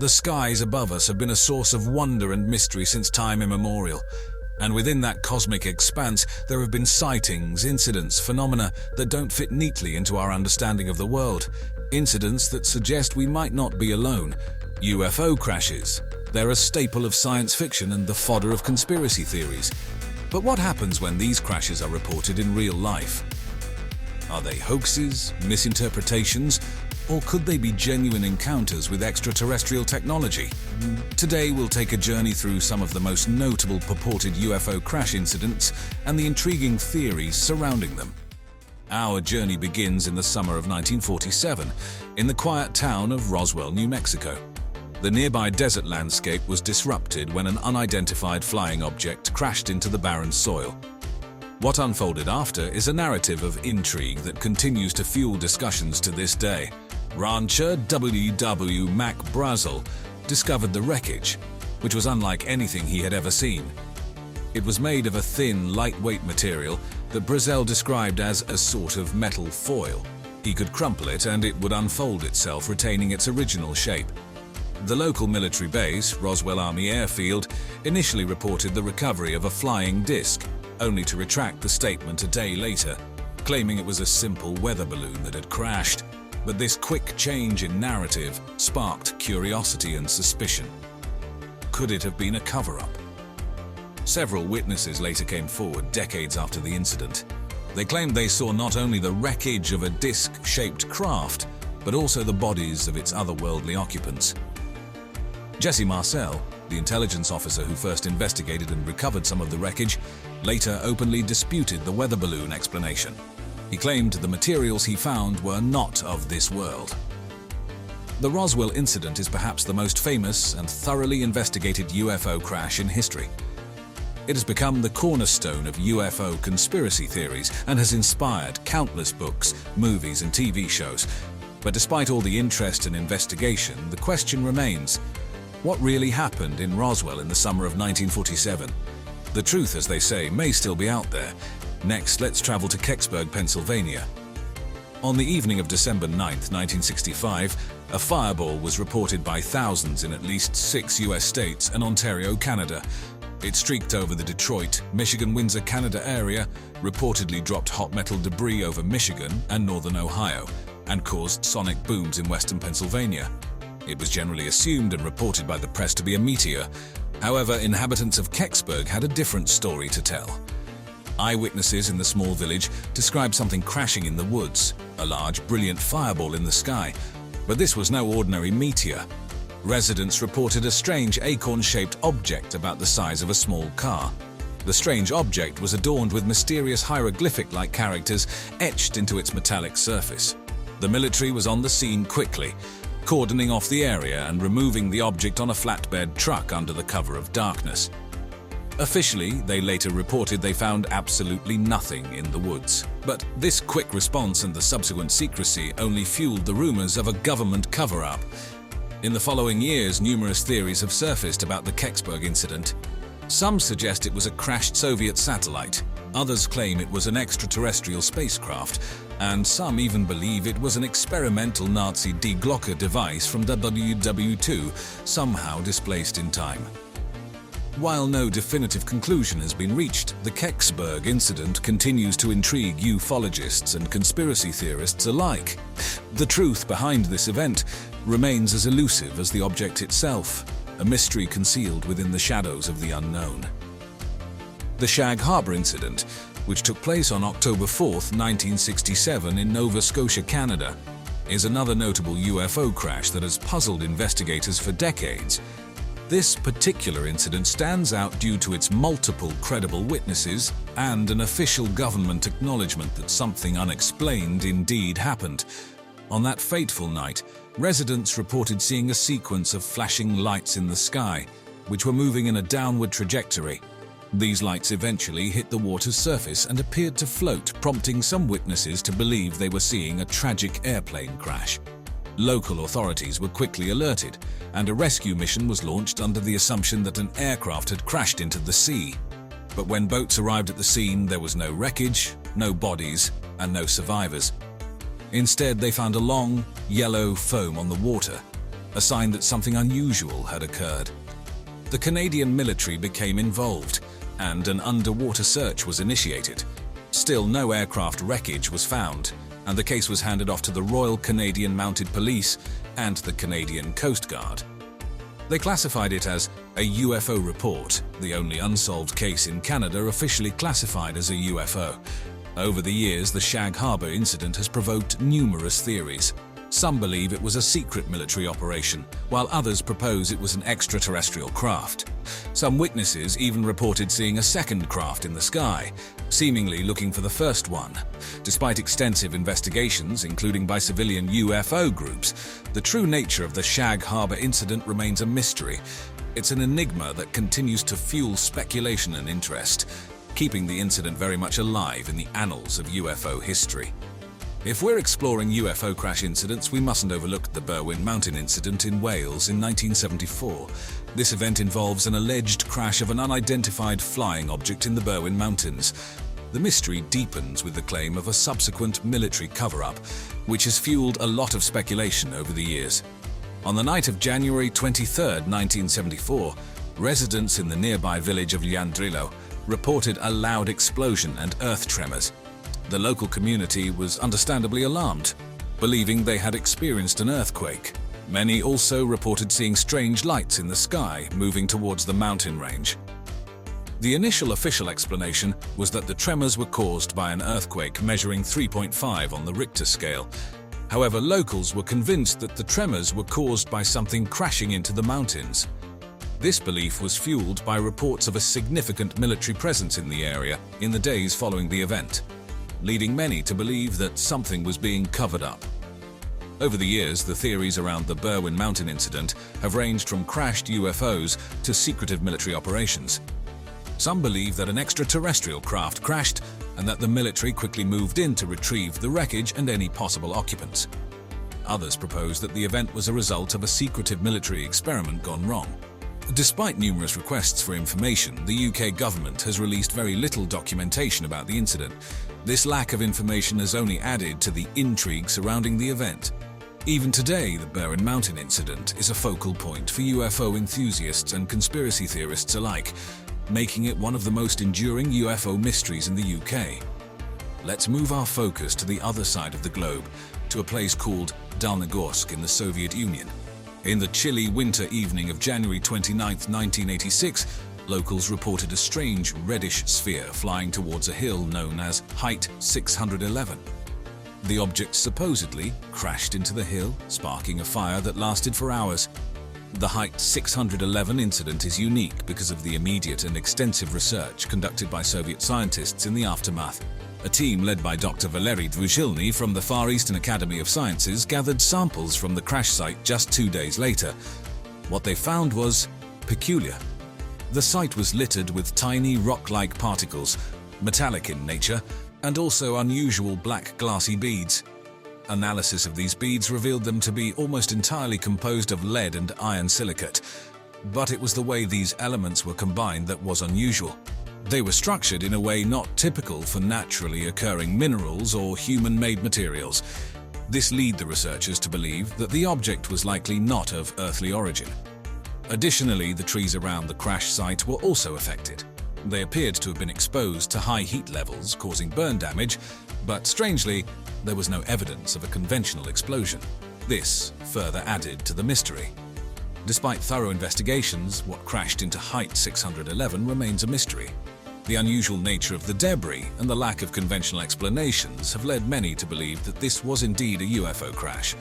The skies above us have been a source of wonder and mystery since time immemorial. And within that cosmic expanse, there have been sightings, incidents, phenomena that don't fit neatly into our understanding of the world. Incidents that suggest we might not be alone. UFO crashes. They're a staple of science fiction and the fodder of conspiracy theories. But what happens when these crashes are reported in real life? Are they hoaxes, misinterpretations, or could they be genuine encounters with extraterrestrial technology? Today we'll take a journey through some of the most notable purported UFO crash incidents and the intriguing theories surrounding them. Our journey begins in the summer of 1947, in the quiet town of Roswell, New Mexico. The nearby desert landscape was disrupted when an unidentified flying object crashed into the barren soil. What unfolded after is a narrative of intrigue that continues to fuel discussions to this day. Rancher W.W. Mac Brazel discovered the wreckage, which was unlike anything he had ever seen. It was made of a thin, lightweight material that Brazel described as a sort of metal foil. He could crumple it and it would unfold itself, retaining its original shape. The local military base, Roswell Army Airfield, initially reported the recovery of a flying disc, only to retract the statement a day later, claiming it was a simple weather balloon that had crashed. But this quick change in narrative sparked curiosity and suspicion. Could it have been a cover-up? Several witnesses later came forward decades after the incident. They claimed they saw not only the wreckage of a disc-shaped craft, but also the bodies of its otherworldly occupants. Jesse Marcel, the intelligence officer who first investigated and recovered some of the wreckage, later openly disputed the weather balloon explanation. He claimed the materials he found were not of this world. The Roswell incident is perhaps the most famous and thoroughly investigated UFO crash in history. It has become the cornerstone of UFO conspiracy theories and has inspired countless books, movies, and TV shows. But despite all the interest and investigation, the question remains: what really happened in Roswell in the summer of 1947? The truth, as they say, may still be out there. Next, let's travel to Kecksburg, Pennsylvania. On the evening of December 9, 1965, a fireball was reported by thousands in at least 6 U.S. states and Ontario, Canada. It streaked over the Detroit, Michigan, Windsor, Canada area, reportedly dropped hot metal debris over Michigan and northern Ohio, and caused sonic booms in western Pennsylvania. It was generally assumed and reported by the press to be a meteor. However, inhabitants of Kecksburg had a different story to tell. Eyewitnesses in the small village described something crashing in the woods, a large, brilliant fireball in the sky. But this was no ordinary meteor. Residents reported a strange acorn-shaped object about the size of a small car. The strange object was adorned with mysterious hieroglyphic-like characters etched into its metallic surface. The military was on the scene quickly, cordoning off the area and removing the object on a flatbed truck under the cover of darkness. Officially, they later reported they found absolutely nothing in the woods. But this quick response and the subsequent secrecy only fueled the rumors of a government cover-up. In the following years, numerous theories have surfaced about the Kecksburg incident. Some suggest it was a crashed Soviet satellite, others claim it was an extraterrestrial spacecraft, and some even believe it was an experimental Nazi de-Glocker device from WW2, somehow displaced in time. While no definitive conclusion has been reached, the Kecksburg incident continues to intrigue ufologists and conspiracy theorists alike. The truth behind this event remains as elusive as the object itself, a mystery concealed within the shadows of the unknown. The Shag Harbor incident, which took place on October 4, 1967 in Nova Scotia, Canada, is another notable UFO crash that has puzzled investigators for decades. This particular incident stands out due to its multiple credible witnesses and an official government acknowledgement that something unexplained indeed happened. On that fateful night, residents reported seeing a sequence of flashing lights in the sky, which were moving in a downward trajectory. These lights eventually hit the water's surface and appeared to float, prompting some witnesses to believe they were seeing a tragic airplane crash. Local authorities were quickly alerted, and a rescue mission was launched under the assumption that an aircraft had crashed into the sea. But when boats arrived at the scene, there was no wreckage, no bodies, and no survivors. Instead, they found a long, yellow foam on the water. a sign that something unusual had occurred. The Canadian military became involved, and an underwater search was initiated. Still, no aircraft wreckage was found, and the case was handed off to the Royal Canadian Mounted Police and the Canadian Coast Guard. They classified it as a UFO report, the only unsolved case in Canada officially classified as a UFO. Over the years, the Shag Harbor incident has provoked numerous theories. Some believe it was a secret military operation, while others propose it was an extraterrestrial craft. Some witnesses even reported seeing a second craft in the sky, seemingly looking for the first one. Despite extensive investigations, including by civilian UFO groups, the true nature of the Shag Harbor incident remains a mystery. It's an enigma that continues to fuel speculation and interest, keeping the incident very much alive in the annals of UFO history. If we're exploring UFO crash incidents, we mustn't overlook the Berwin mountain incident in Wales in 1974. This event involves an alleged crash of an unidentified flying object in the Berwin Mountains. The mystery deepens with the claim of a subsequent military cover-up, which has fueled a lot of speculation over the years. On the night of January 23, 1974, residents in the nearby village of Llandrillo reported a loud explosion and earth tremors. The local community was understandably alarmed, believing they had experienced an earthquake. Many also reported seeing strange lights in the sky moving towards the mountain range. The initial official explanation was that the tremors were caused by an earthquake measuring 3.5 on the Richter scale. However, locals were convinced that the tremors were caused by something crashing into the mountains. This belief was fueled by reports of a significant military presence in the area in the days following the event, leading many to believe that something was being covered up. Over the years, the theories around the Berwin mountain incident have ranged from crashed UFOs to secretive military operations. Some believe that an extraterrestrial craft crashed and that the military quickly moved in to retrieve the wreckage and any possible occupants. Others propose that the event was a result of a secretive military experiment gone wrong. Despite numerous requests for information, the UK government has released very little documentation about the incident. This lack of information has only added to the intrigue surrounding the event. Even today, the Berwin mountain incident is a focal point for UFO enthusiasts and conspiracy theorists alike, making it one of the most enduring UFO mysteries in the UK. Let's move our focus to the other side of the globe, to a place called Dalnogorsk in the Soviet Union. In the chilly winter evening of January 29, 1986, locals reported a strange reddish sphere flying towards a hill known as Height 611. The object supposedly crashed into the hill, sparking a fire that lasted for hours. The Height 611 incident is unique because of the immediate and extensive research conducted by Soviet scientists in the aftermath. A team led by Dr. Valery Dvuzhilny from the Far Eastern Academy of Sciences gathered samples from the crash site just 2 days later. What they found was peculiar. The site was littered with tiny rock-like particles, metallic in nature, and also unusual black glassy beads. Analysis of these beads revealed them to be almost entirely composed of lead and iron silicate, but it was the way these elements were combined that was unusual. They were structured in a way not typical for naturally occurring minerals or human-made materials. This led the researchers to believe that the object was likely not of earthly origin. Additionally, the trees around the crash site were also affected. They appeared to have been exposed to high heat levels, causing burn damage, but strangely, there was no evidence of a conventional explosion. This further added to the mystery. Despite thorough investigations, what crashed into Height 611 remains a mystery. The unusual nature of the debris and the lack of conventional explanations have led many to believe that this was indeed a UFO crash.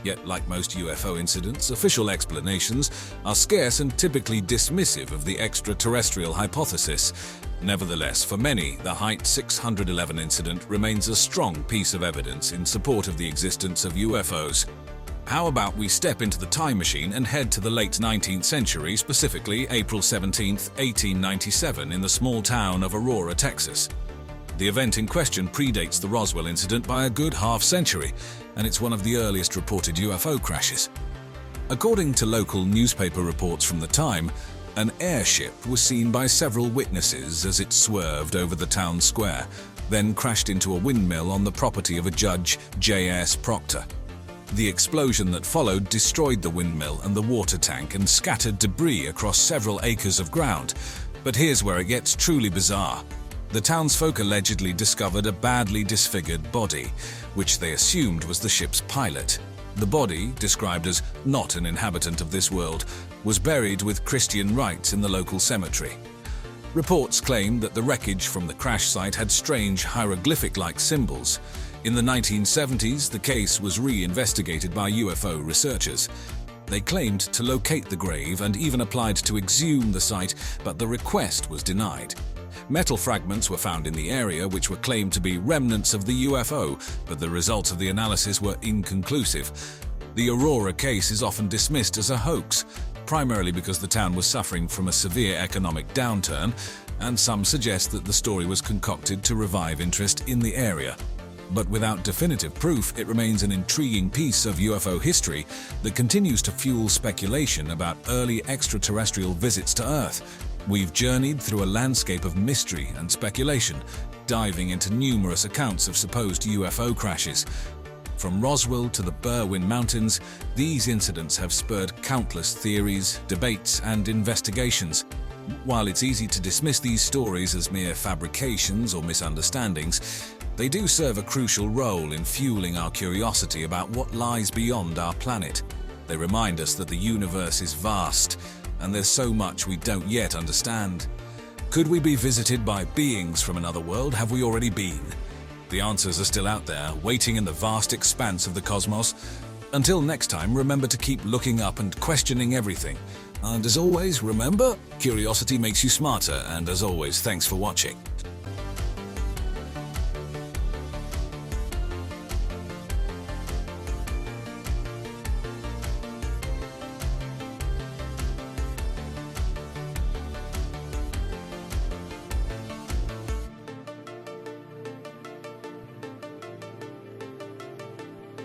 Yet, like most UFO incidents, official explanations are scarce and typically dismissive of the extraterrestrial hypothesis. Nevertheless, for many, the Height 611 incident remains a strong piece of evidence in support of the existence of UFOs. How about we step into the time machine and head to the late 19th century, specifically April 17, 1897, in the small town of Aurora, Texas. The event in question predates the Roswell incident by a good half-century, and it's one of the earliest reported UFO crashes. According to local newspaper reports from the time, an airship was seen by several witnesses as it swerved over the town square, then crashed into a windmill on the property of a Judge J.S. Proctor. The explosion that followed destroyed the windmill and the water tank and scattered debris across several acres of ground. But here's where it gets truly bizarre. The townsfolk allegedly discovered a badly disfigured body, which they assumed was the ship's pilot. The body, described as not an inhabitant of this world, was buried with Christian rites in the local cemetery. Reports claim that the wreckage from the crash site had strange hieroglyphic-like symbols. In the 1970s, the case was re-investigated by UFO researchers. They claimed to locate the grave and even applied to exhume the site, but the request was denied. Metal fragments were found in the area which were claimed to be remnants of the UFO, but the results of the analysis were inconclusive. The Aurora case is often dismissed as a hoax, primarily because the town was suffering from a severe economic downturn, and some suggest that the story was concocted to revive interest in the area. But without definitive proof, it remains an intriguing piece of UFO history that continues to fuel speculation about early extraterrestrial visits to Earth. We've journeyed through a landscape of mystery and speculation, diving into numerous accounts of supposed UFO crashes. From Roswell to the Berwin Mountains, these incidents have spurred countless theories, debates, and investigations. While it's easy to dismiss these stories as mere fabrications or misunderstandings, they do serve a crucial role in fueling our curiosity about what lies beyond our planet. They remind us that the universe is vast, and there's so much we don't yet understand. Could we be visited by beings from another world? Have we already been? The answers are still out there, waiting in the vast expanse of the cosmos. Until next time, remember to keep looking up and questioning everything. And as always, remember, curiosity makes you smarter, and as always, thanks for watching.